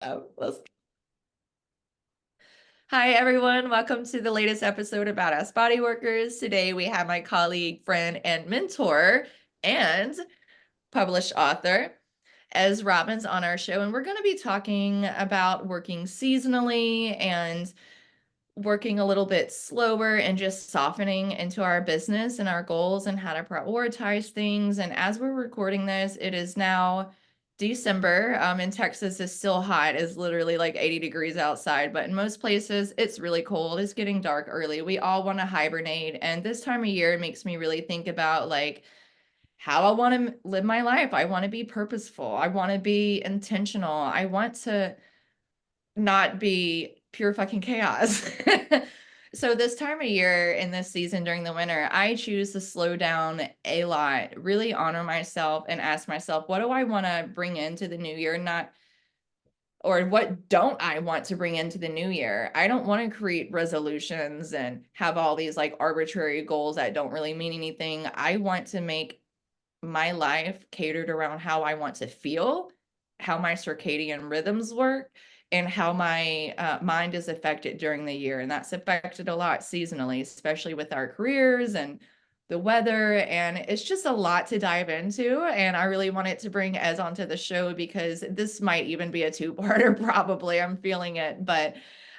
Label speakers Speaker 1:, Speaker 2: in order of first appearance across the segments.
Speaker 1: Let's... Hi, everyone. Welcome to the latest episode of BadAss Bodyworkers. Today, we have my colleague, friend, and mentor, and published author, Ez Robbins, on our show. And we're going to be talking about working seasonally and working a little bit slower and just softening into our business and our goals and how to prioritize things. And as we're recording this, it is now December. In Texas, it's still hot. It's literally like 80 degrees outside, but in most places, it's really cold. It's getting dark early. We all want to hibernate. And this time of year, it makes me really think about like how I want to live my life. I want to be purposeful. I want to be intentional. I want to not be pure fucking chaos. So this time of year in this season during the winter, I choose to slow down a lot, really honor myself and ask myself, what do I want to bring into the new year? Not, or what don't I want to bring into the new year? I don't want to create resolutions and have all these like arbitrary goals that don't really mean anything. I want to make my life catered around how I want to feel, how my circadian rhythms work, and how my mind is affected during the year. And that's affected a lot seasonally, especially with our careers and the weather. And it's just a lot to dive into. And I really wanted to bring Ez onto the show because this might even be a two-parter, probably. I'm feeling it. But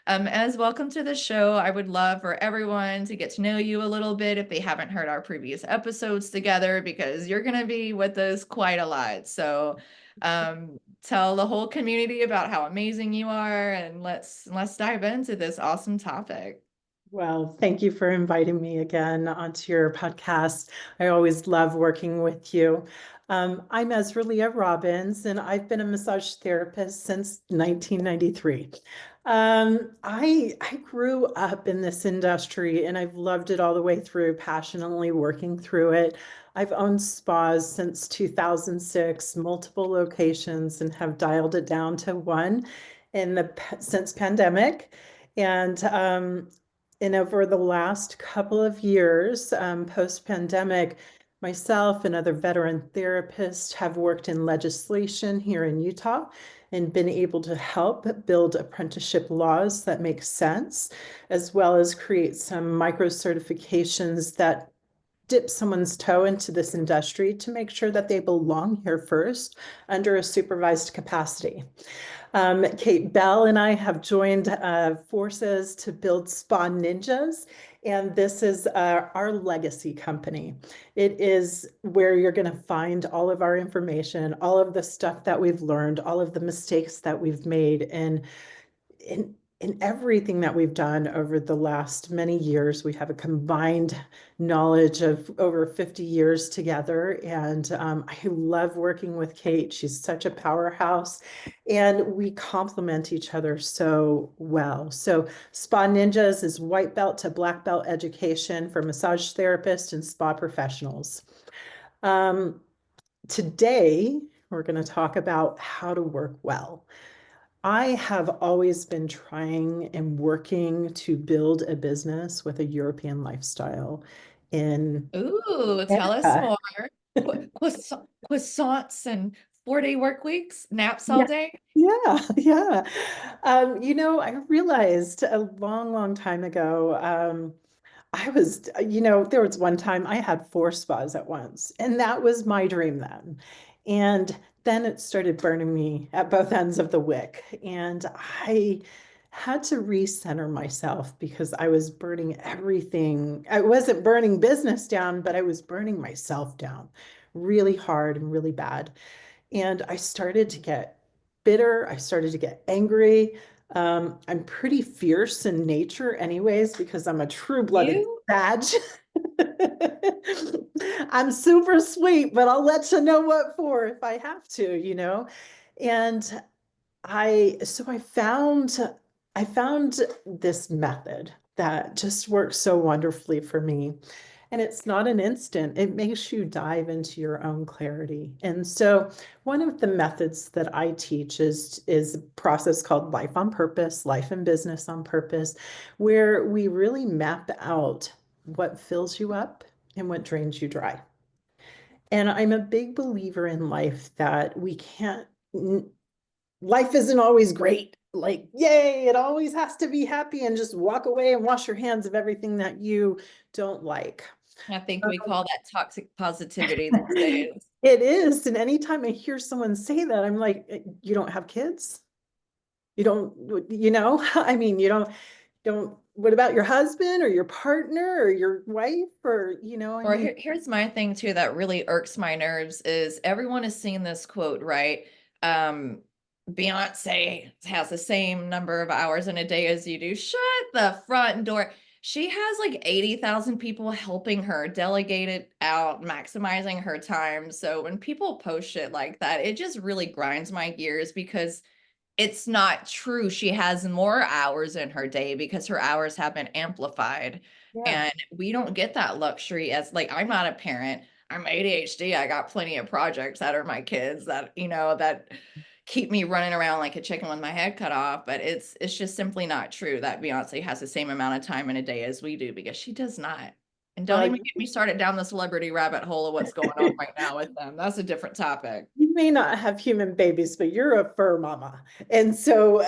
Speaker 1: Ez, welcome to the show. I would love for everyone to get to know you a little bit if they haven't heard our previous episodes together, because you're going to be with us quite a lot. So, tell the whole community about how amazing you are, and let's dive into this awesome topic.
Speaker 2: Well, thank you for inviting me again onto your podcast. I always love working with you. I'm Ezra Robbins, and I've been a massage therapist since 1993. I grew up in this industry and I've loved it all the way through, passionately working through it. I've owned spas since 2006, multiple locations, and have dialed it down to one since pandemic. And over the last couple of years, post-pandemic, myself and other veteran therapists have worked in legislation here in Utah and been able to help build apprenticeship laws that make sense, as well as create some micro certifications that dip someone's toe into this industry to make sure that they belong here first under a supervised capacity. Kate Bell and I have joined forces to build Spa Ninjas, and this is our legacy company. It is where you're going to find all of our information, all of the stuff that we've learned, all of the mistakes that we've made, and in in everything that we've done over the last many years. We have a combined knowledge of over 50 years together. And I love working with Kate. She's such a powerhouse and we complement each other so well. So Spa Ninjas is white belt to black belt education for massage therapists and spa professionals. Um, Today, we're going to talk about how to work well. I have always been trying and working to build a business with a European lifestyle in
Speaker 1: Ooh, tell us
Speaker 2: Canada.
Speaker 1: more. Croissants and 4-day work weeks, naps all
Speaker 2: Yeah,
Speaker 1: day.
Speaker 2: yeah. I realized a long, long time ago, there was one time I had four spas at once, and that was my dream then. And then it started burning me at both ends of the wick. And I had to recenter myself because I was burning everything. I wasn't burning business down, but I was burning myself down really hard and really bad. And I started to get bitter. I started to get angry. I'm pretty fierce in nature, anyways, because I'm a true-blooded
Speaker 1: You?
Speaker 2: Sag. I'm super sweet, but I'll let you know what for if I have to. And I found this method that just works so wonderfully for me. And it's not an instant. It makes you dive into your own clarity. And so one of the methods that I teach is a process called Life on Purpose, Life and Business on Purpose, where we really map out what fills you up and what drains you dry. And I'm a big believer in life that we can't life isn't always great. Like, yay, it always has to be happy and just walk away and wash your hands of everything that you don't like.
Speaker 1: I think we call that toxic positivity these days.
Speaker 2: It is. And anytime I hear someone say that, I'm like, you don't have kids? You don't, I mean, what about your husband or your partner or your wife or, I
Speaker 1: Or
Speaker 2: mean,
Speaker 1: here's my thing too that really irks my nerves is everyone has seen this quote, right? Um, Beyonce has the same number of hours in a day as you do. Shut the front door. She has like 80,000 people helping her, delegated out, maximizing her time. So when people post shit like that, it just really grinds my gears because it's not true. She has more hours in her day because her hours have been amplified.
Speaker 2: yeah.
Speaker 1: And we don't get that luxury as like I'm not a parent. I'm ADHD. I got plenty of projects that are my kids that, that keep me running around like a chicken with my head cut off. But it's just simply not true that Beyonce has the same amount of time in a day as we do because she does not. And don't
Speaker 2: Well,
Speaker 1: even get me started down the celebrity rabbit hole of what's going on right now with them. That's a different topic.
Speaker 2: you may not have human babies, but you're a fur mama. And so,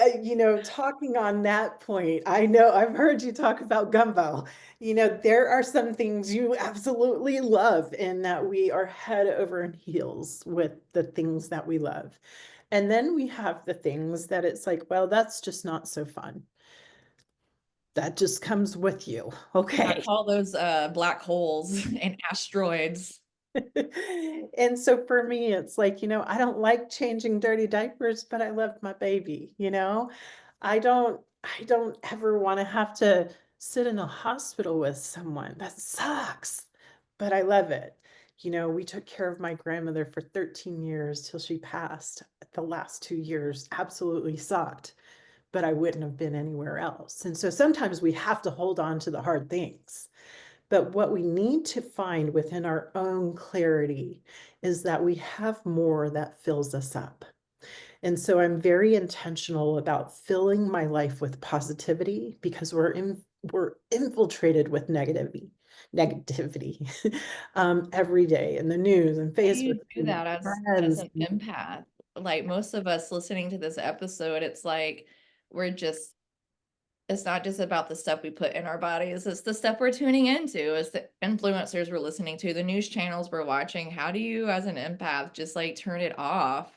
Speaker 2: talking on that point, I know I've heard you talk about gumbo. There are some things you absolutely love, and that we are head over and heels with the things that we love. And then we have the things that it's like, well, that's just not so fun. That just comes with you.
Speaker 1: I
Speaker 2: Okay.
Speaker 1: call those black holes and asteroids.
Speaker 2: And so for me, it's like, I don't like changing dirty diapers, but I love my baby, I don't ever want to have to sit in a hospital with someone. That sucks. But I love it. We took care of my grandmother for 13 years till she passed. The last 2 years absolutely sucked, but I wouldn't have been anywhere else. And so sometimes we have to hold on to the hard things. But what we need to find within our own clarity is that we have more that fills us up. And so I'm very intentional about filling my life with positivity because we're infiltrated with negativity every day in the news and
Speaker 1: How do
Speaker 2: Facebook
Speaker 1: you do
Speaker 2: and
Speaker 1: that as
Speaker 2: friends.
Speaker 1: an empath? Like most of us listening to this episode, it's like we're just it's not just about the stuff we put in our bodies, it's the stuff we're tuning into, it's the influencers we're listening to, the news channels we're watching. How do you as an empath just like turn it off?
Speaker 2: And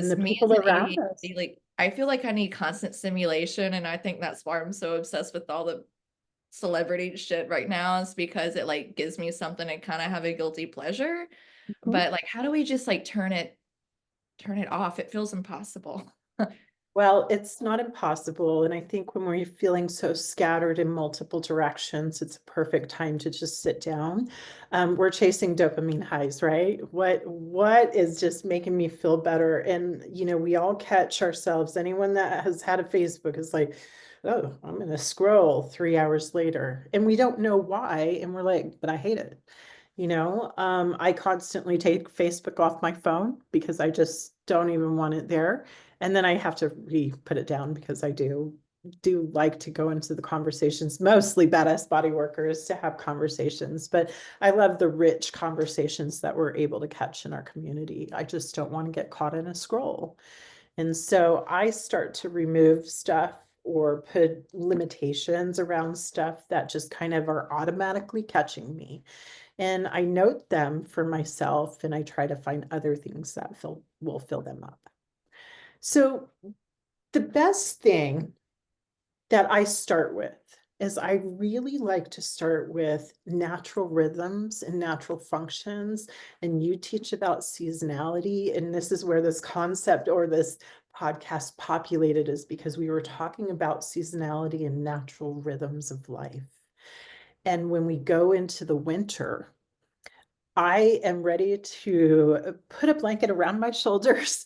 Speaker 1: Because
Speaker 2: the
Speaker 1: me
Speaker 2: people
Speaker 1: as an
Speaker 2: around us.
Speaker 1: ADHD, like I feel like I need constant stimulation, and I think that's why I'm so obsessed with all the celebrity shit right now is because it like gives me something to kind of have a guilty pleasure. But like how do we just like turn it off? It feels impossible.
Speaker 2: Well, it's not impossible. And I think when we're feeling so scattered in multiple directions, it's a perfect time to just sit down. We're chasing dopamine highs, right? What is just making me feel better? And we all catch ourselves. Anyone that has had a Facebook is like, oh, I'm gonna scroll 3 hours later. And we don't know why. And we're like, but I hate it. I constantly take Facebook off my phone because I just don't even want it there. And then I have to re-put it down because I do like to go into the conversations, mostly BadAss Bodyworkers to have conversations, but I love the rich conversations that we're able to catch in our community. I just don't want to get caught in a scroll. And so I start to remove stuff or put limitations around stuff that just kind of are automatically catching me. And I note them for myself and I try to find other things that will fill them up. So the best thing that I start with is I really like to start with natural rhythms and natural functions. And you teach about seasonality. And this is where this concept or this podcast populated is because we were talking about seasonality and natural rhythms of life. And when we go into the winter, I am ready to put a blanket around my shoulders,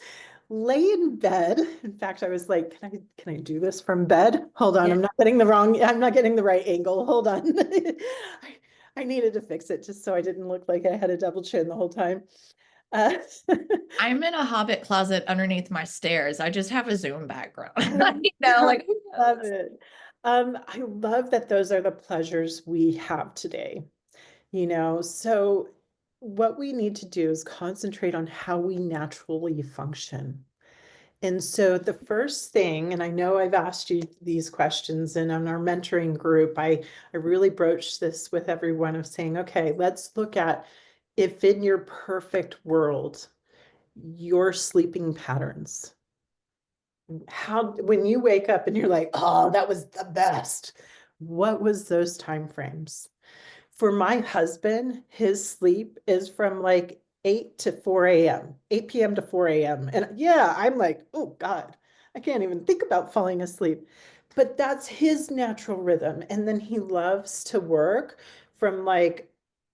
Speaker 2: lay in bed. In fact, I was like, can I do this from bed? Hold on,
Speaker 1: Yeah.
Speaker 2: I'm not getting the right angle. Hold on. I needed to fix it just so I didn't look like I had a double chin the whole time. Uh,
Speaker 1: I'm in a hobbit closet underneath my stairs. I just have a Zoom background.
Speaker 2: I
Speaker 1: Like who
Speaker 2: love
Speaker 1: knows?
Speaker 2: it. I love that those are the pleasures we have today. So what we need to do is concentrate on how we naturally function. And so the first thing, and I know I've asked you these questions, and on our mentoring group, I really broached this with everyone of saying, okay, let's look at if in your perfect world, your sleeping patterns, how when you wake up and you're like, oh, that was the best. What was those time frames? For my husband, his sleep is from like 8 to 4 a.m., 8 p.m. to 4 a.m. And yeah, I'm like, oh God, I can't even think about falling asleep. But that's his natural rhythm. And then he loves to work from like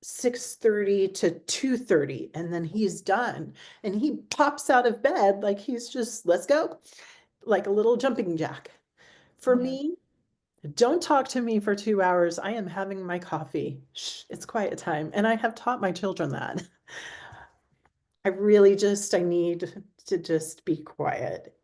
Speaker 2: 6:30 to 2:30, and then he's done. And he pops out of bed like he's just, let's go, like a little jumping jack. For
Speaker 1: Yeah.
Speaker 2: me, don't talk to me for 2 hours. I am having my coffee. Shh, it's quiet time. And I have taught my children that. I need to just be quiet,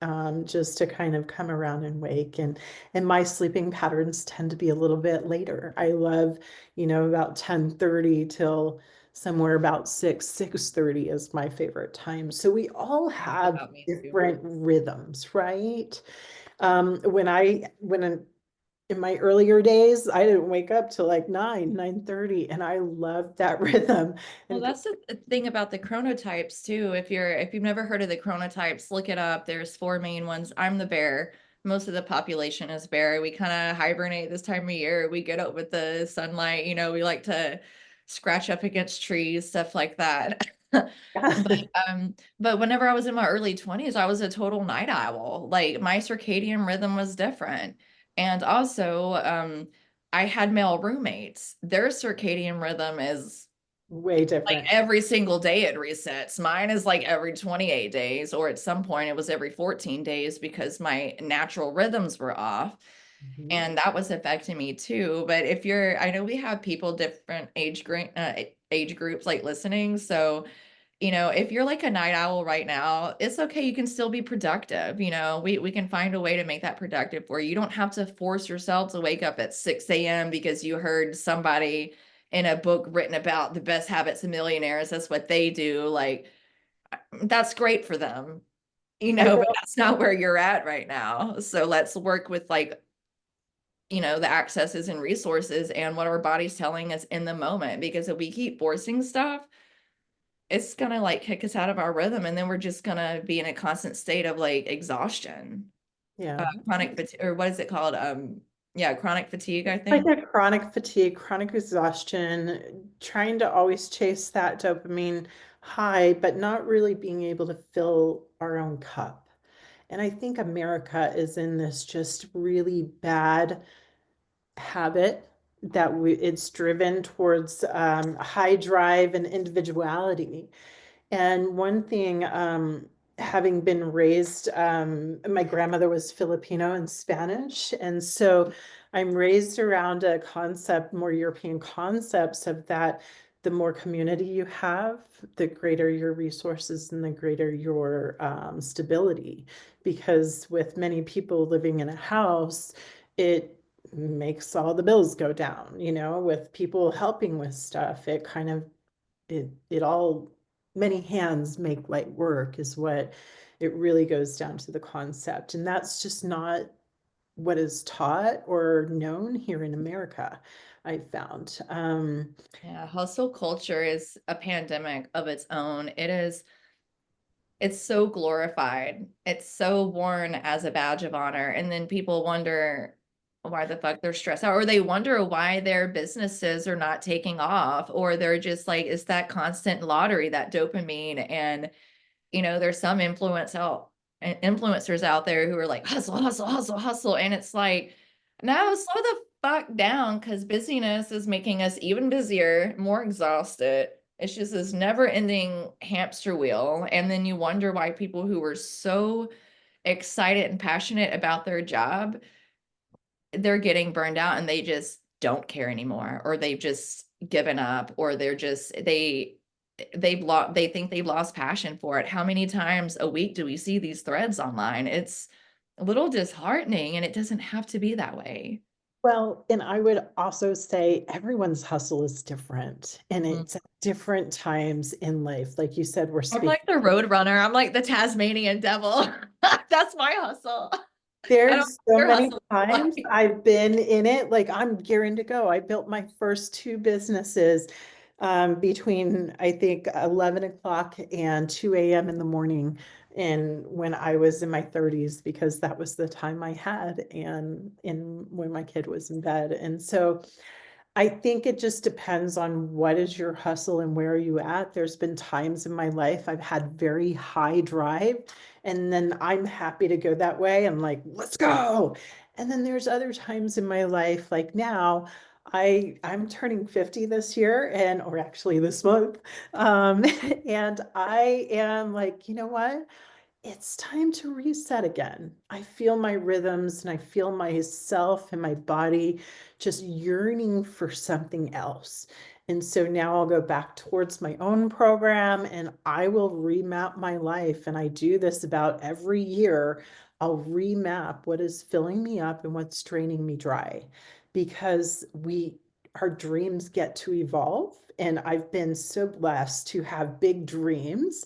Speaker 2: just to kind of come around and wake. And my sleeping patterns tend to be a little bit later. I love, about 10:30 till somewhere about 6:30 is my favorite time. So we all
Speaker 1: That's
Speaker 2: have
Speaker 1: about me too.
Speaker 2: different rhythms, right? When in my earlier days, I didn't wake up till like 9:30, and I loved that rhythm.
Speaker 1: Well,
Speaker 2: And
Speaker 1: that's the thing about the chronotypes too. If you've never heard of the chronotypes, look it up. There's four main ones. I'm the bear. Most of the population is bear. We kind of hibernate this time of year. We get up with the sunlight, we like to scratch up against trees, stuff like that. But but whenever I was in my early 20s, I was a total night owl. Like my circadian rhythm was different. And also, I had male roommates. Their circadian rhythm is
Speaker 2: way
Speaker 1: like
Speaker 2: different.
Speaker 1: every single day it resets. Mine is like every 28 days, or at some point it was every 14 days because my natural rhythms were off.
Speaker 2: Mhm.
Speaker 1: And that was affecting me too. But I know we have people different age groups like listening. So if you're like a night owl right now, it's okay. You can still be productive. We can find a way to make that productive where you don't have to force yourself to wake up at 6 a.m. because you heard somebody in a book written about the best habits of millionaires. That's what they do. Like, that's great for them,
Speaker 2: I
Speaker 1: but
Speaker 2: know.
Speaker 1: that's not where you're at right now. So let's work with like, the accesses and resources and what our body's telling us in the moment. Because if we keep forcing stuff, it's gonna like kick us out of our rhythm, and then we're just gonna be in a constant state of like exhaustion,
Speaker 2: Yeah.
Speaker 1: chronic fatigue, or what is it called? Yeah, chronic fatigue, I
Speaker 2: Like
Speaker 1: think.
Speaker 2: a chronic fatigue, chronic exhaustion, trying to always chase that dopamine high, but not really being able to fill our own cup. And I think America is in this just really bad habit that it's driven towards high drive and individuality. And one thing, having been raised, my grandmother was Filipino and Spanish. And so I'm raised around a concept, more European concepts of that the more community you have, the greater your resources and the greater your stability. Because with many people living in a house, it makes all the bills go down, with people helping with stuff. It kind of it all many hands make light work is what it really goes down to the concept. And that's just not what is taught or known here in America, I found.
Speaker 1: Yeah, hustle culture is a pandemic of its own. It's so glorified. It's so worn as a badge of honor. And then people wonder why the fuck they're stressed out, or they wonder why their businesses are not taking off, or they're just like, it's that constant lottery, that dopamine. And there's some influencers out there who are like hustle, hustle, hustle, hustle. And it's like, no, slow the fuck down, because busyness is making us even busier, more exhausted. It's just this never ending hamster wheel. And then you wonder why people who were so excited and passionate about their job, they're getting burned out and they just don't care anymore, or they've just given up, or they think they've lost passion for it. How many times a week do we see these threads online? It's a little disheartening, and it doesn't have to be that way.
Speaker 2: Well, and I would also say everyone's hustle is different and
Speaker 1: Mm.
Speaker 2: it's at different times in life. Like you said, we're
Speaker 1: I'm
Speaker 2: speaking.
Speaker 1: like the road runner. I'm like the Tasmanian devil. That's my hustle. I don't know
Speaker 2: There's
Speaker 1: what
Speaker 2: so
Speaker 1: your
Speaker 2: many
Speaker 1: hustle looks
Speaker 2: times
Speaker 1: like.
Speaker 2: I've been in it, like I'm gearing to go. I built my first two businesses between I think 11 o'clock and 2 a.m. in the morning. And when I was in my 30s, because that was the time I had and in when my kid was in bed. And so I think it just depends on what is your hustle and where are you at. There's been times in my life I've had very high drive, and then I'm happy to go that way. I'm like, let's go. And then there's other times in my life, like now, I'm turning 50 this year and or actually this month. Um, and I am like, you know what? It's time to reset again. I feel my rhythms and I feel myself and my body just yearning for something else. And so now I'll go back towards my own program and I will remap my life. And I do this about every year. I'll remap what is filling me up and what's draining me dry because our dreams get to evolve. And I've been so blessed to have big dreams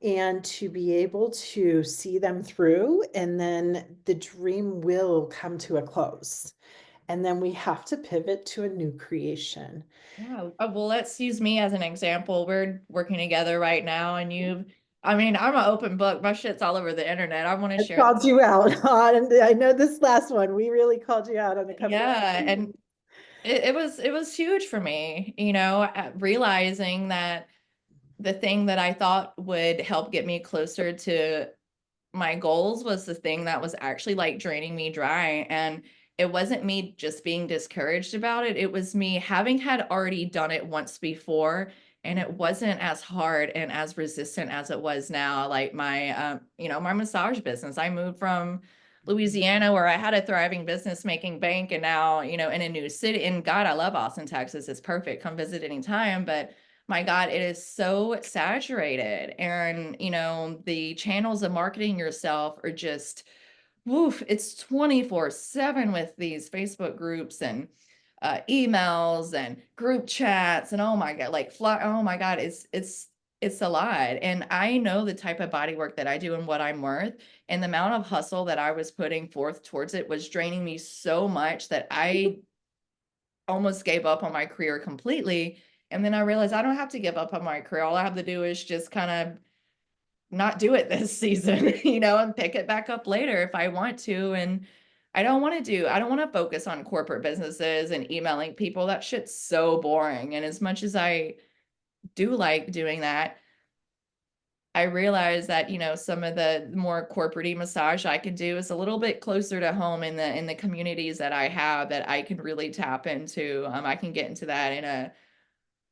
Speaker 2: and to be able to see them through, and then the dream will come to a close. And then we have to pivot to a new creation.
Speaker 1: Yeah. Well, let's use me as an example. We're working together right now, and I mean, I'm an open book. My shit's all over the internet. I want to
Speaker 2: I
Speaker 1: share
Speaker 2: called you out on, I know this last one, we really called you out on a couple of
Speaker 1: yeah, and
Speaker 2: things.
Speaker 1: it was huge for me, realizing that the thing that I thought would help get me closer to my goals was the thing that was actually like draining me dry. And it wasn't me just being discouraged about it. It was me having had already done it once before. And it wasn't as hard and as resistant as it was now. Like my massage business. I moved from Louisiana where I had a thriving business making bank. And now, in a new city. And God, I love Austin, Texas. It's perfect. Come visit anytime. But my God, it is so saturated. And, the channels of marketing yourself are just, woof, it's 24/7 with these Facebook groups and emails and group chats. And oh my God, oh my God, it's a lot. And I know the type of body work that I do and what I'm worth. And the amount of hustle that I was putting forth towards it was draining me so much that I almost gave up on my career completely. And then I realized I don't have to give up on my career. All I have to do is just kind of not do it this season, and pick it back up later if I want to. And I don't want to focus on corporate businesses and emailing people. That shit's so boring. And as much as I do like doing that, I realize that, some of the more corporate massage I can do is a little bit closer to home in the communities that I have that I can really tap into. I can get into that in a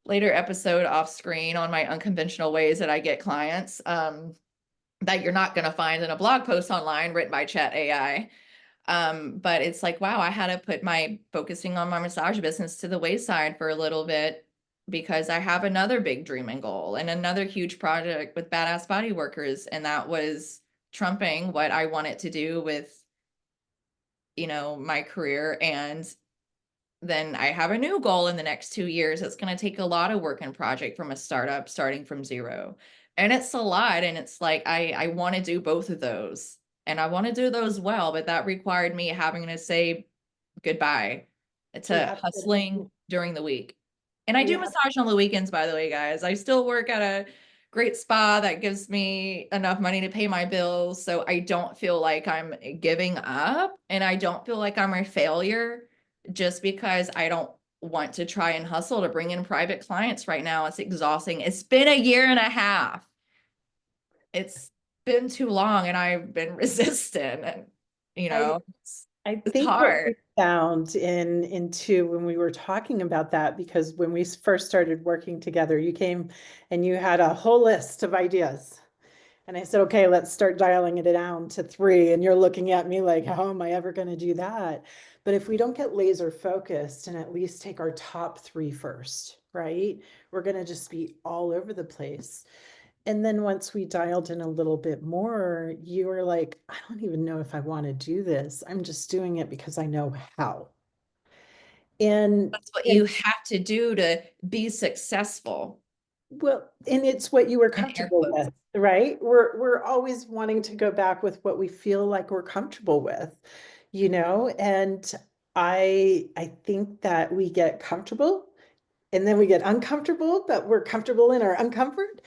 Speaker 1: later episode off screen on my unconventional ways that I get clients, that you're not going to find in a blog post online written by Chat AI. But it's like, wow, I had to put my focusing on my massage business to the wayside for a little bit because I have another big dream and goal and another huge project with BadAss Bodyworkers. And that was trumping what I wanted to do with, my career. And then I have a new goal in the next 2 years. It's going to take a lot of work and project from a startup starting from zero. And it's a lot. And it's like, I want to do both of those and I want to do those well, but that required me having to say goodbye
Speaker 2: We
Speaker 1: to
Speaker 2: have to,
Speaker 1: hustling during the week. And I
Speaker 2: we
Speaker 1: do
Speaker 2: have,
Speaker 1: massage on the weekends, by the way, guys. I still work at a great spa that gives me enough money to pay my bills. So I don't feel like I'm giving up and I don't feel like I'm a failure just because I don't want to try and hustle to bring in private clients right now. It's exhausting. It's been a year and a half. It's been too long and I've been resistant and
Speaker 2: I, I
Speaker 1: it's
Speaker 2: think what
Speaker 1: hard.
Speaker 2: we found into when we were talking about that, because when we first started working together, you came and you had a whole list of ideas. And I said, okay, let's start dialing it down to three. And you're looking at me like, how am I ever going to do that? But if we don't get laser focused and at least take our top three first, right? We're going to just be all over the place. And then once we dialed in a little bit more, you were like, I don't even know if I want to do this. I'm just doing it because I know how. And
Speaker 1: That's what
Speaker 2: and
Speaker 1: you have to do to be successful.
Speaker 2: Well, and it's what you were
Speaker 1: in air
Speaker 2: comfortable
Speaker 1: quotes.
Speaker 2: with, right? We're always wanting to go back with what we feel like we're comfortable with, and I think that we get comfortable and then we get uncomfortable, but we're comfortable in our uncomfort.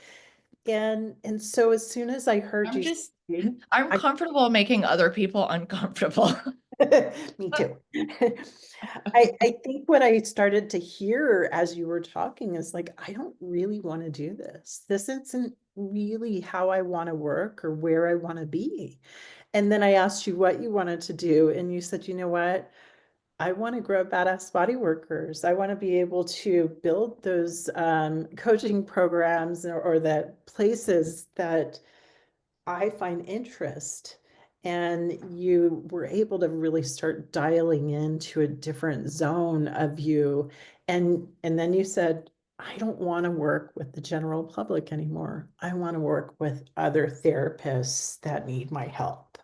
Speaker 2: And so as soon as I heard
Speaker 1: I'm
Speaker 2: you
Speaker 1: just,
Speaker 2: speaking,
Speaker 1: I'm
Speaker 2: I
Speaker 1: comfortable making other people uncomfortable.
Speaker 2: me too. I think what I started to hear as you were talking is like, I don't really want to do this. This isn't really how I want to work or where I want to be. And then I asked you what you wanted to do, and you said, you know what? I want to grow badass body workers. I want to be able to build those coaching programs or the places that I find interest. And you were able to really start dialing into a different zone of you. And then you said, I don't want to work with the general public anymore. I want to work with other therapists that need my help.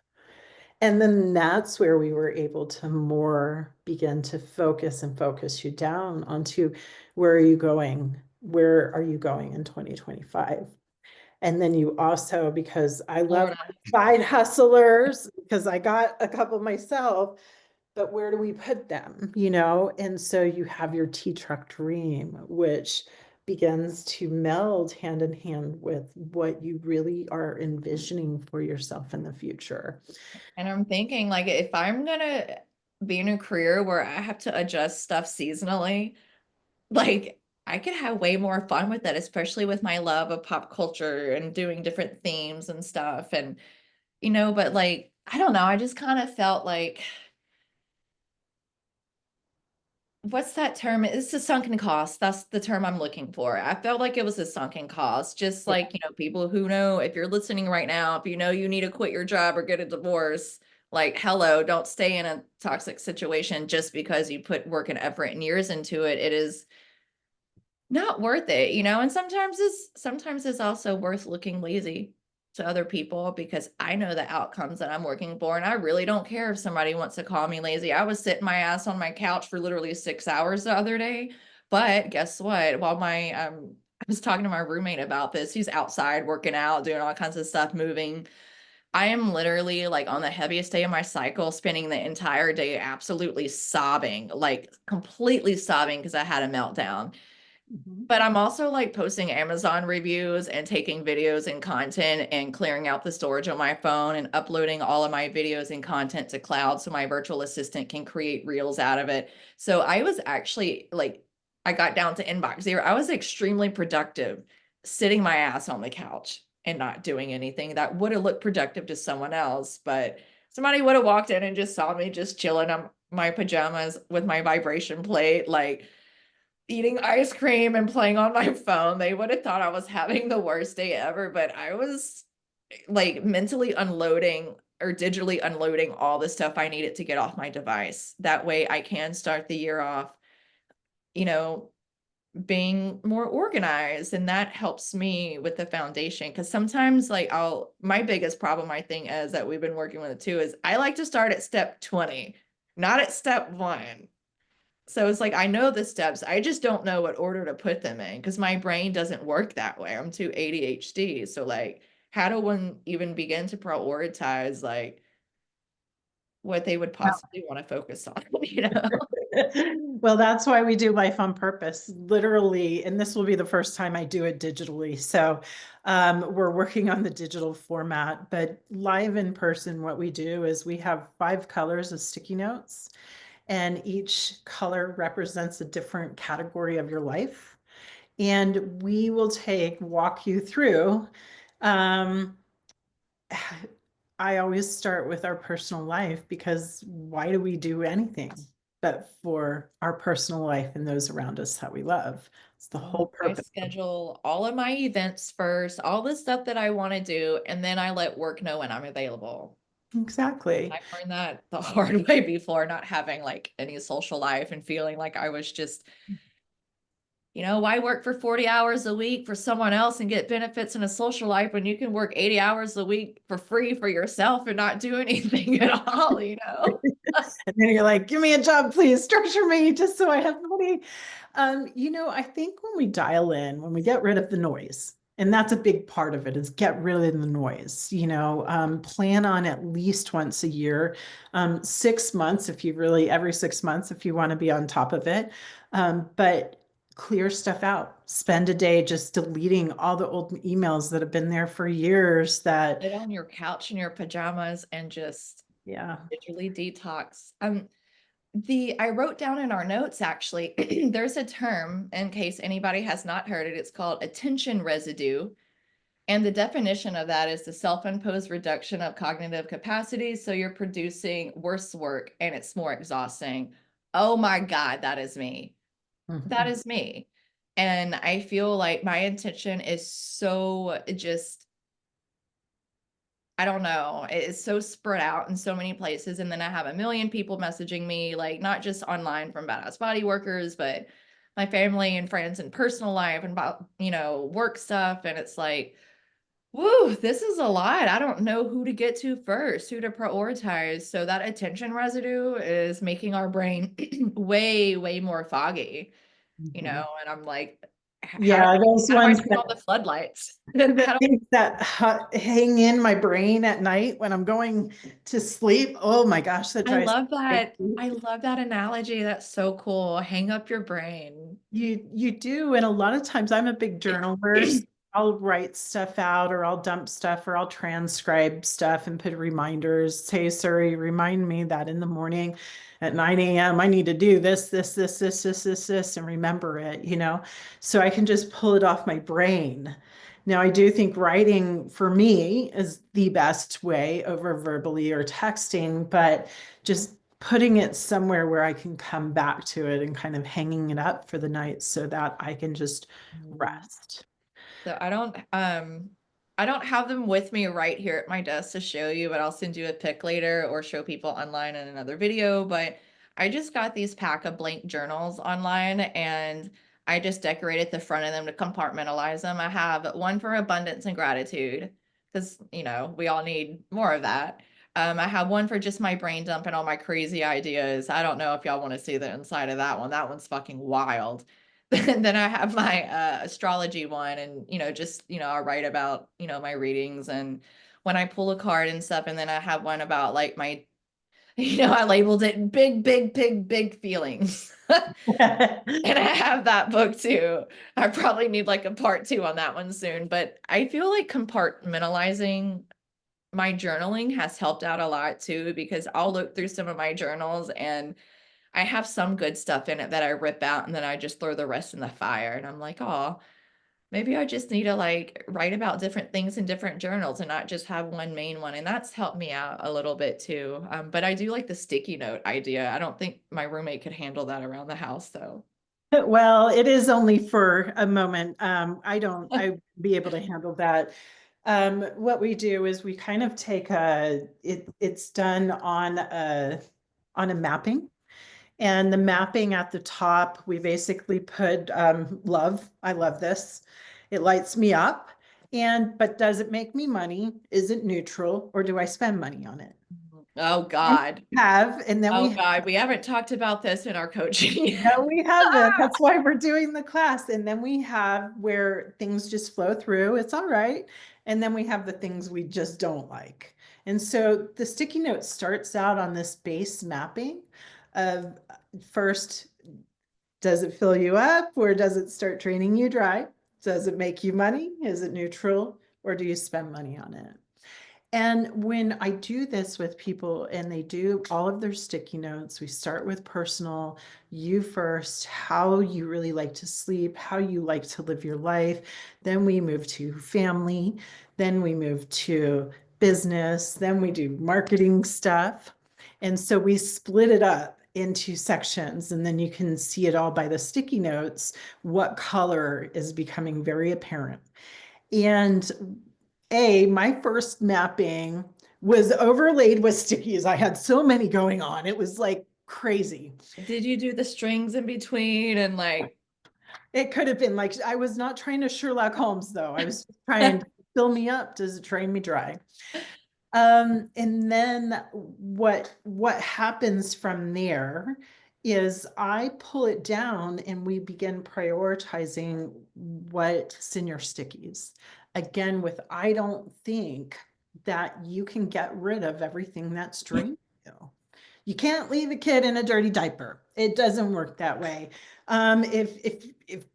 Speaker 2: And then that's where we were able to more begin to focus you down onto where are you going? Where are you going in 2025? And then you also, because I love
Speaker 1: Florida.
Speaker 2: side hustlers, because I got a couple myself, but where do we put them? And so you have your tea truck dream, which begins to meld hand in hand with what you really are envisioning for yourself in the future.
Speaker 1: And I'm thinking like if I'm gonna be in a career where I have to adjust stuff seasonally, like I could have way more fun with it, especially with my love of pop culture and doing different themes and stuff. And, but like, I don't know, I just kind of felt like, what's that term? It's a sunken cost. That's the term I'm looking for. I felt like it was a sunken cost, just
Speaker 2: Yeah.
Speaker 1: like, people who know if you're listening right now, if you know you need to quit your job or get a divorce, like, hello, don't stay in a toxic situation just because you put work and effort and years into it. It is not worth it, and sometimes it's also worth looking lazy to other people because I know the outcomes that I'm working for, and I really don't care if somebody wants to call me lazy. I was sitting my ass on my couch for literally 6 hours the other day, but guess what? While I was talking to my roommate about this. He's outside working out, doing all kinds of stuff, moving. I am literally like on the heaviest day of my cycle, spending the entire day absolutely sobbing, like completely sobbing because I had a meltdown.
Speaker 2: Mhm.
Speaker 1: But I'm also like posting Amazon reviews and taking videos and content and clearing out the storage on my phone and uploading all of my videos and content to cloud so my virtual assistant can create reels out of it. So I was actually like, I got down to inbox zero. I was extremely productive sitting my ass on the couch and not doing anything that would have looked productive to someone else. But somebody would have walked in and just saw me just chilling on my pajamas with my vibration plate, like eating ice cream and playing on my phone. They would have thought I was having the worst day ever, but I was like mentally unloading or digitally unloading all the stuff I needed to get off my device. That way I can start the year off, you know, being more organized, and that helps me with the foundation because sometimes like my biggest problem I think is that we've been working with it too is I like to start at step 20, not at step 1. So it's like I know the steps. I just don't know what order to put them in because my brain doesn't work that way. I'm too ADHD. So like how do one even begin to prioritize like what they would possibly want to focus on, you know?
Speaker 2: Well, that's why we do life on purpose, literally. And this will be the first time I do it digitally. So we're working on the digital format, but live in person, what we do is we have 5 colors of sticky notes, and each color represents a different category of your life. And we will walk you through. Um, I always start with our personal life because why do we do anything but for our personal life and those around us that we love? It's the whole
Speaker 1: I
Speaker 2: purpose.
Speaker 1: schedule all of my events first, all the stuff that I want to do, and then I let work know when I'm available.
Speaker 2: Exactly.
Speaker 1: I learned that the hard way before, not having like any social life and feeling like I was just, why work for 40 hours a week for someone else and get benefits in a social life when you can work 80 hours a week for free for yourself and not do anything at all?
Speaker 2: And then you're like, give me a job, please structure me just so I have money. I think when we dial in, when we get rid of the noise, and that's a big part of it, is get rid of the noise, plan on at least once a year, 6 months, if you really, every 6 months, if you want to be on top of it. But clear stuff out. Spend a day just deleting all the old emails that have been there for years that,
Speaker 1: Sit on your couch in your pajamas and just
Speaker 2: yeah.
Speaker 1: literally detox. I wrote down in our notes actually, there's a term in case anybody has not heard it. It's called attention residue. And the definition of that is the self-imposed reduction of cognitive capacity. So you're producing worse work and it's more exhausting. Oh my God, that is me. That
Speaker 2: Mhm.
Speaker 1: is me. And I feel like my attention is so just, I don't know, it's so spread out in so many places. And then I have a million people messaging me, like not just online from BadAss Body Workers, but my family and friends and personal life and about, work stuff. And it's like, woo, this is a lot. I don't know who to get to first, who to prioritize. So that attention residue is making our brain way, way more foggy,
Speaker 2: Mhm.
Speaker 1: and I'm like,
Speaker 2: Yeah, those
Speaker 1: how do I
Speaker 2: ones
Speaker 1: turn on the floodlights?
Speaker 2: the
Speaker 1: How do
Speaker 2: things that hang in my brain at night when I'm going to sleep. Oh my gosh, that
Speaker 1: I
Speaker 2: drives
Speaker 1: love
Speaker 2: me
Speaker 1: that.
Speaker 2: crazy.
Speaker 1: I love that analogy. That's so cool. Hang up your brain.
Speaker 2: You do, and a lot of times I'm a big journaler. So I'll write stuff out, or I'll dump stuff, or I'll transcribe stuff and put reminders. Say, Siri, remind me that in the morning at 9 a.m. I need to do this, and remember it. So I can just pull it off my brain. Now, I do think writing for me is the best way over verbally or texting, but just putting it somewhere where I can come back to it and kind of hanging it up for the night so that I can just rest.
Speaker 1: So I don't have them with me right here at my desk to show you, but I'll send you a pic later or show people online in another video. But I just got these pack of blank journals online and I just decorated the front of them to compartmentalize them. I have one for abundance and gratitude because, we all need more of that. I have one for just my brain dump and all my crazy ideas. I don't know if y'all want to see the inside of that one. That one's fucking wild. Then I have my astrology one and just I write about my readings and when I pull a card and stuff, and then I have one about like my I labeled it big big big big feelings. And I have that book too. I probably need like a part two on that one soon, but I feel like compartmentalizing my journaling has helped out a lot too because I'll look through some of my journals and I have some good stuff in it that I rip out and then I just throw the rest in the fire. And I'm like, oh, maybe I just need to like write about different things in different journals and not just have one main one. And that's helped me out a little bit too. But I do like the sticky note idea. I don't think my roommate could handle that around the house though.
Speaker 2: Well, it is only for a moment. I be able to handle that. What we do is we kind of take it's done on a mapping. And the mapping at the top, we basically put love. I love this. It lights me up. But does it make me money? Is it neutral? Or do I spend money on it?
Speaker 1: Oh
Speaker 2: And
Speaker 1: God.
Speaker 2: and then
Speaker 1: Oh
Speaker 2: we
Speaker 1: God. We haven't talked about this in our coaching.
Speaker 2: no, we haven't. That's why we're doing the class. And then we have where things just flow through. It's all right. And then we have the things we just don't like. And so the sticky note starts out on this base mapping of first, does it fill you up or does it start draining you dry? Does it make you money? Is it neutral or do you spend money on it? And when I do this with people and they do all of their sticky notes, we start with personal, you first, how you really like to sleep, how you like to live your life. Then we move to family. Then we move to business. Then we do marketing stuff. And so we split it up into sections and then you can see it all by the sticky notes, what color is becoming very apparent. And my first mapping was overlaid with stickies. I had so many going on. It was like crazy.
Speaker 1: Did you do the strings in between and like
Speaker 2: It could have been like, I was not trying to Sherlock Holmes though. I was just trying to fill me up. Does it drain me dry? And then what happens from there is I pull it down and we begin prioritizing what's in your stickies. Again, with I don't think that you can get rid of everything that's draining you. You can't leave a kid in a dirty diaper. It doesn't work that way. If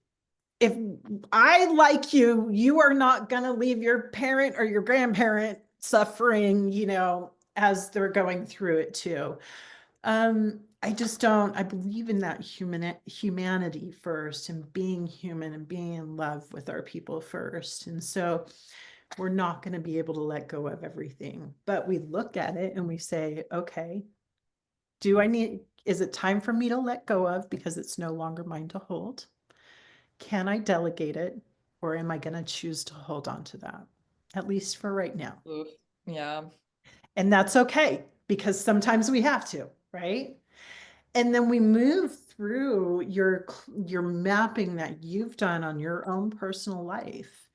Speaker 2: I like you, you are not going to leave your parent or your grandparent suffering, as they're going through it too. I just don't, I believe in that humanity first and being human and being in love with our people first. And so we're not going to be able to let go of everything, but we look at it and we say, okay, is it time for me to let go of because it's no longer mine to hold? Can I delegate it or am I going to choose to hold on to that? At least for right now.
Speaker 1: Oof. Yeah.
Speaker 2: And that's okay because sometimes we have to, right? And then we move through your mapping that you've done on your own personal life.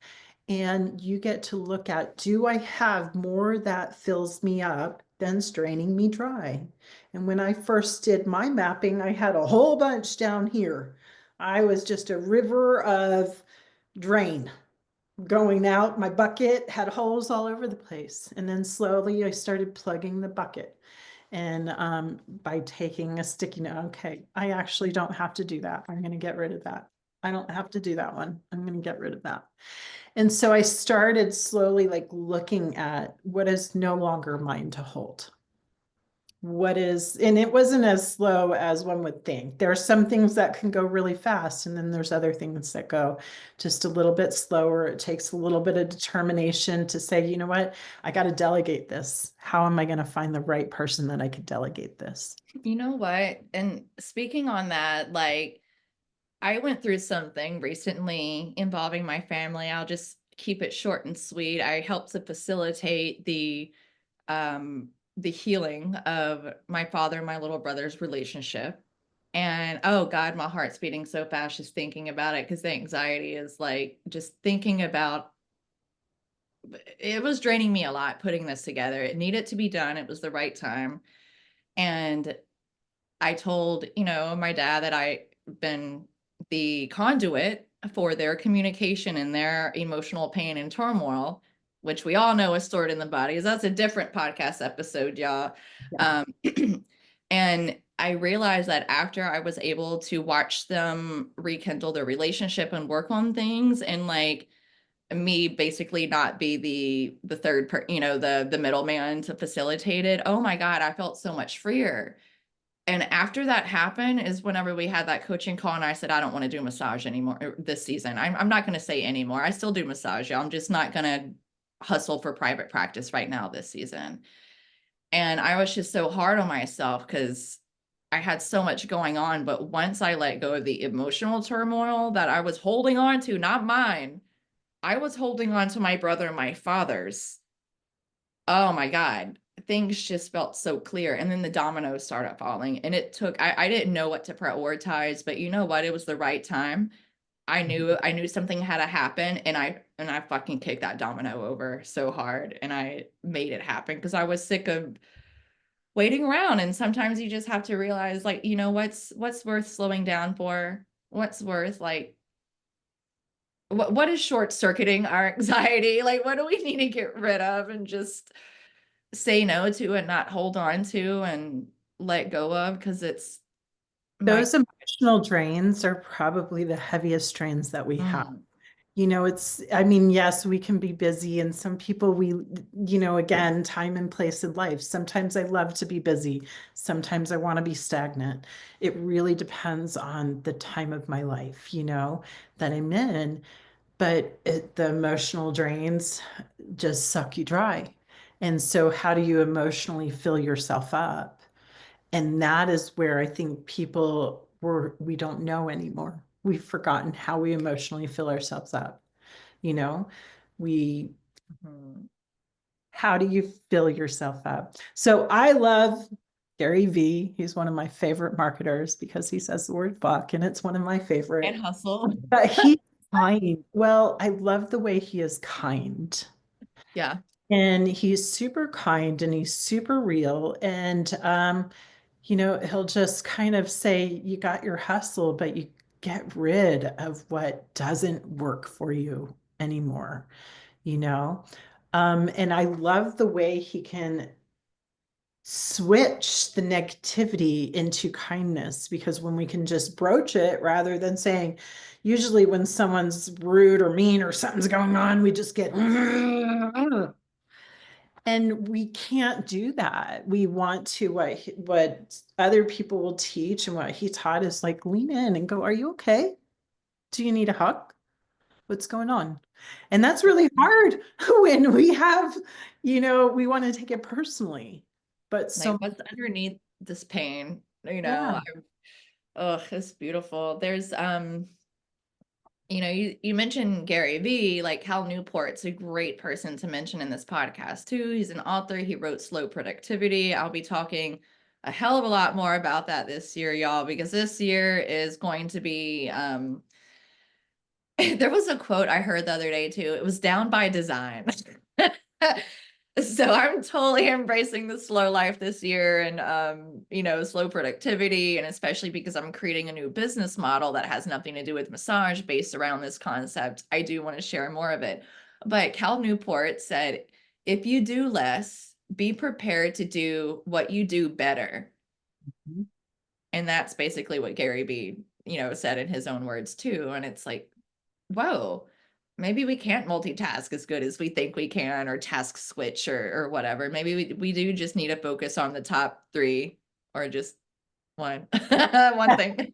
Speaker 2: And you get to look at, do I have more that fills me up than draining me dry? And when I first did my mapping, I had a whole bunch down here. I was just a river of drain going out. My bucket had holes all over the place. And then slowly I started plugging the bucket. And by taking a sticky note, okay, I actually don't have to do that. I'm going to get rid of that. I don't have to do that one. I'm going to get rid of that. And so I started slowly like looking at what is no longer mine to hold. And it wasn't as slow as one would think. There are some things that can go really fast, and then there's other things that go just a little bit slower. It takes a little bit of determination to say, you know what, I got to delegate this. How am I going to find the right person that I could delegate this?
Speaker 1: You know what? And speaking on that, like I went through something recently involving my family. I'll just keep it short and sweet. I helped to facilitate the healing of my father and my little brother's relationship. And oh God, my heart's beating so fast just thinking about it because the anxiety is like just thinking about it was draining me a lot putting this together. It needed to be done. It was the right time. And I told, my dad that I've been the conduit for their communication and their emotional pain and turmoil, which we all know is stored in the bodies. That's a different podcast episode, y'all.
Speaker 2: Yeah.
Speaker 1: Um, and I realized that after I was able to watch them rekindle their relationship and work on things and like me basically not be the third the middleman to facilitate it. Oh my God, I felt so much freer. And after that happened is whenever we had that coaching call and I said, I don't want to do massage anymore this season. I'm not going to say anymore. I still do massage. I'm just not going to hustle for private practice right now this season. And I was just so hard on myself because I had so much going on. But once I let go of the emotional turmoil that I was holding on to, not mine, I was holding on to my brother and my father's. Oh my God, things just felt so clear. And then the dominoes started falling. And it took, I didn't know what to prioritize, but you know what? It was the right time. I knew something had to happen and I fucking kicked that domino over so hard and I made it happen because I was sick of waiting around. And sometimes you just have to realize like, what's worth slowing down for? What's worth like what is short circuiting our anxiety? Like what do we need to get rid of and just say no to and not hold on to and let go of because it's my
Speaker 2: Those emotional drains are probably the heaviest drains that we have.
Speaker 1: mm,
Speaker 2: I mean, yes, we can be busy, and some people again, time and place in life. Sometimes I love to be busy. Sometimes I want to be stagnant. It really depends on the time of my life, that I'm in. But the emotional drains just suck you dry. And so, how do you emotionally fill yourself up? And that is where I think we don't know anymore. We've forgotten how we emotionally fill ourselves up. You know, we,
Speaker 1: mhm.
Speaker 2: how do you fill yourself up? So I love Gary V. He's one of my favorite marketers because he says the word fuck, and it's one of my
Speaker 1: And
Speaker 2: favorite.
Speaker 1: hustle.
Speaker 2: But he's kind. Well, I love the way he is kind.
Speaker 1: Yeah.
Speaker 2: And he's super kind and he's super real. And he'll just kind of say, you got your hustle, but you get rid of what doesn't work for you anymore, you know? And I love the way he can switch the negativity into kindness because when we can just broach it rather than saying, usually when someone's rude or mean or something's going on, we just get, and we can't do that. We want to, what other people will teach and what he taught is like lean in and go, are you okay? Do you need a hug? What's going on? And that's really hard when we have, we want to take it personally. But
Speaker 1: Like
Speaker 2: so,
Speaker 1: what's underneath this pain,
Speaker 2: yeah.
Speaker 1: oh, it's beautiful. There's you mentioned Gary Vee, like Cal Newport's a great person to mention in this podcast too. He's an author. He wrote Slow Productivity. I'll be talking a hell of a lot more about that this year, y'all, because this year is going to be there was a quote I heard the other day too. It was down by design. So I'm totally embracing the slow life this year and slow productivity, and especially because I'm creating a new business model that has nothing to do with massage based around this concept. I do want to share more of it. But Cal Newport said, if you do less, be prepared to do what you do better. And that's basically what Gary Vee, said in his own words too. And it's like, whoa, maybe we can't multitask as good as we think we can, or task switch or whatever. Maybe we do just need to focus on the top three, or just one one thing.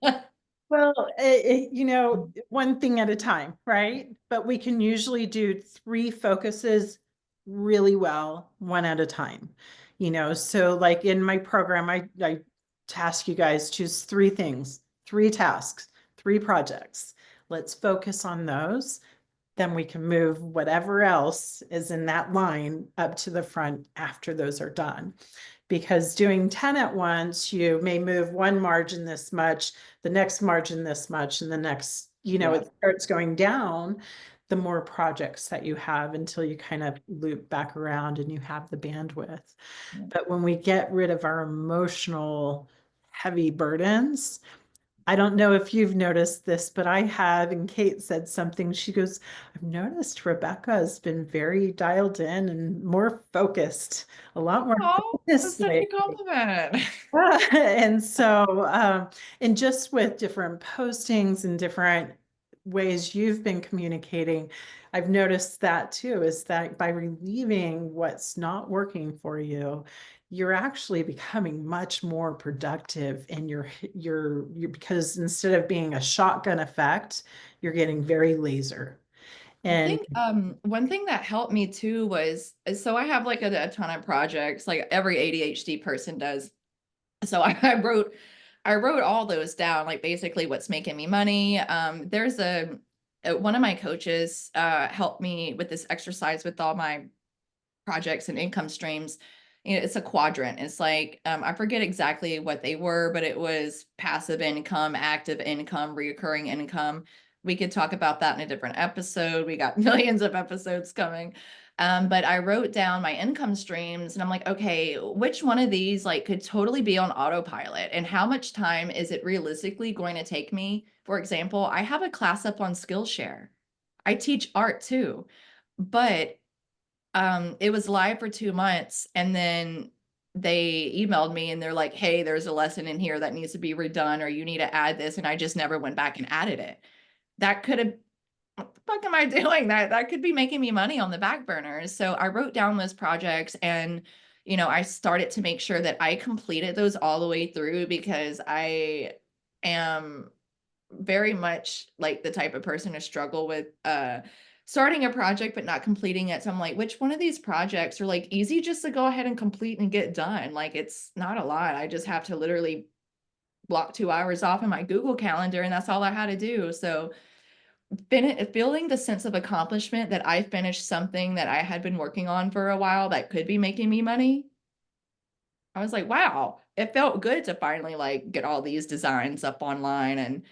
Speaker 2: Well, one thing at a time, right? But we can usually do three focuses really well, one at a time. So like in my program, I task you guys choose three things, three tasks, three projects. Let's focus on those. Then we can move whatever else is in that line up to the front after those are done. Because doing 10 at once, you may move one margin this much, the next margin this much, and the next,
Speaker 1: Yeah.
Speaker 2: it starts going down the more projects that you have until you kind of loop back around and you have the bandwidth. But when we get rid of our emotional heavy burdens, I don't know if you've noticed this, but I have, and Kate said something. She goes, I've noticed Rebecca has been very dialed in and more focused, a lot more
Speaker 1: Oh, that's
Speaker 2: focused
Speaker 1: such a
Speaker 2: lately.
Speaker 1: compliment.
Speaker 2: And so, and just with different postings and different ways you've been communicating, I've noticed that too, is that by relieving what's not working for you, you're actually becoming much more productive and you're because instead of being a shotgun effect, you're getting very laser.
Speaker 1: I
Speaker 2: And
Speaker 1: think one thing that helped me too was, so I have like a ton of projects like every ADHD person does. So I wrote all those down, like basically what's making me money. There's one of my coaches helped me with this exercise with all my projects and income streams. It's a quadrant. It's like I forget exactly what they were, but it was passive income, active income, reoccurring income. We could talk about that in a different episode. We got millions of episodes coming. But I wrote down my income streams and I'm like, okay, which one of these like could totally be on autopilot, and how much time is it realistically going to take me? For example, I have a class up on Skillshare. I teach art too, but it was live for 2 months, and then they emailed me and they're like, hey, there's a lesson in here that needs to be redone, or you need to add this, and I just never went back and added it. That could have, what the fuck am I doing? That could be making me money on the back burners. So I wrote down those projects, and I started to make sure that I completed those all the way through, because I am very much like the type of person to struggle with starting a project but not completing it. So I'm like, which one of these projects are like easy just to go ahead and complete and get done? Like, it's not a lot. I just have to literally block 2 hours off in my Google Calendar, and that's all I had to do. So feeling the sense of accomplishment that I finished something that I had been working on for a while that could be making me money. I was like, wow, it felt good to finally like get all these designs up online. And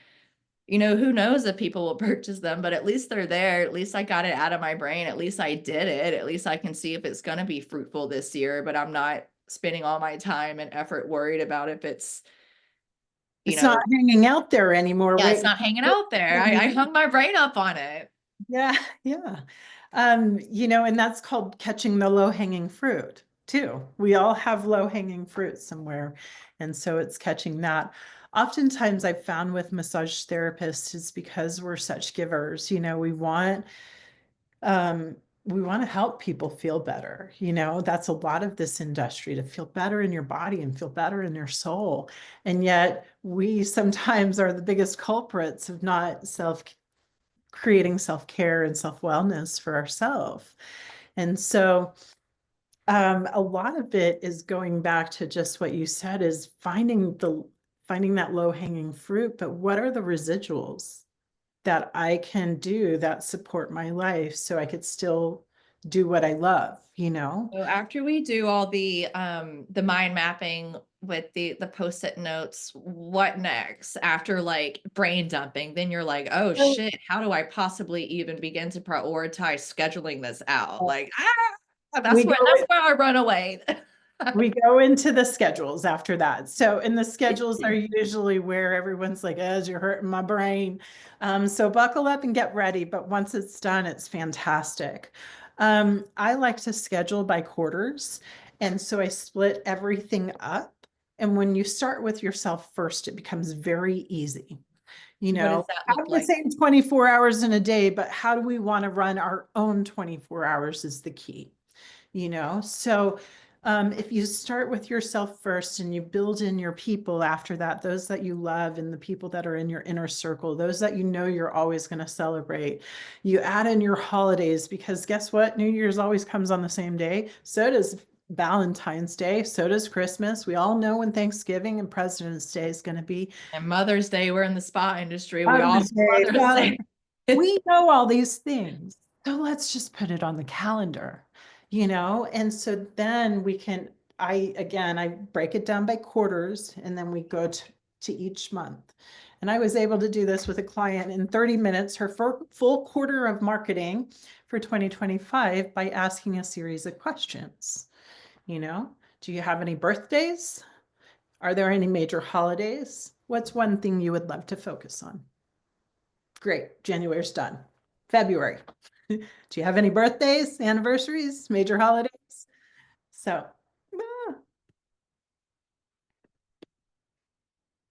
Speaker 1: who knows if people will purchase them, but at least they're there. At least I got it out of my brain. At least I did it. At least I can see if it's going to be fruitful this year, but I'm not spending all my time and effort worried about if it's, you
Speaker 2: It's not
Speaker 1: know,
Speaker 2: hanging out there anymore,
Speaker 1: yeah, it's
Speaker 2: wait.
Speaker 1: not hanging out there. I hung my brain up on it.
Speaker 2: Yeah, yeah. And that's called catching the low-hanging fruit too. We all have low-hanging fruit somewhere. And so it's catching that. Oftentimes I've found with massage therapists is because we're such givers, um, we want to help people feel better. That's a lot of this industry, to feel better in your body and feel better in your soul. And yet we sometimes are the biggest culprits of not creating self-care and self-wellness for ourselves. And so a lot of it is going back to just what you said, is finding that low-hanging fruit, but what are the residuals that I can do that support my life so I could still do what I love?
Speaker 1: So after we do all the mind mapping with the post-it notes, what next? After like brain dumping, then you're like, oh
Speaker 2: So
Speaker 1: shit, how do I possibly even begin to prioritize scheduling this out? Like,
Speaker 2: we go
Speaker 1: that's where I run away.
Speaker 2: We go into the schedules after that. So, and the schedules are usually where everyone's like, as you're hurting my brain. So buckle up and get ready. But once it's done, it's fantastic. I like to schedule by quarters. And so I split everything up. And when you start with yourself first, it becomes very easy.
Speaker 1: What does that
Speaker 2: Have
Speaker 1: look
Speaker 2: the
Speaker 1: like?
Speaker 2: same 24 hours in a day, but how do we want to run our own 24 hours is the key. So if you start with yourself first and you build in your people after that, those that you love and the people that are in your inner circle, those that you're always going to celebrate, you add in your holidays, because guess what? New Year's always comes on the same day. So does Valentine's Day. So does Christmas. We all know when Thanksgiving and President's Day is going to be.
Speaker 1: And Mother's Day, we're in the spa industry. We all
Speaker 2: Mother's Day.
Speaker 1: Mother's
Speaker 2: Well,
Speaker 1: Day.
Speaker 2: we know all these things. So let's just put it on the calendar. And so then I break it down by quarters and then we go to each month. And I was able to do this with a client in 30 minutes, her full quarter of marketing for 2025 by asking a series of questions. You know, do you have any birthdays? Are there any major holidays? What's one thing you would love to focus on? Great, January's done. February. Do you have any birthdays, anniversaries, major holidays? So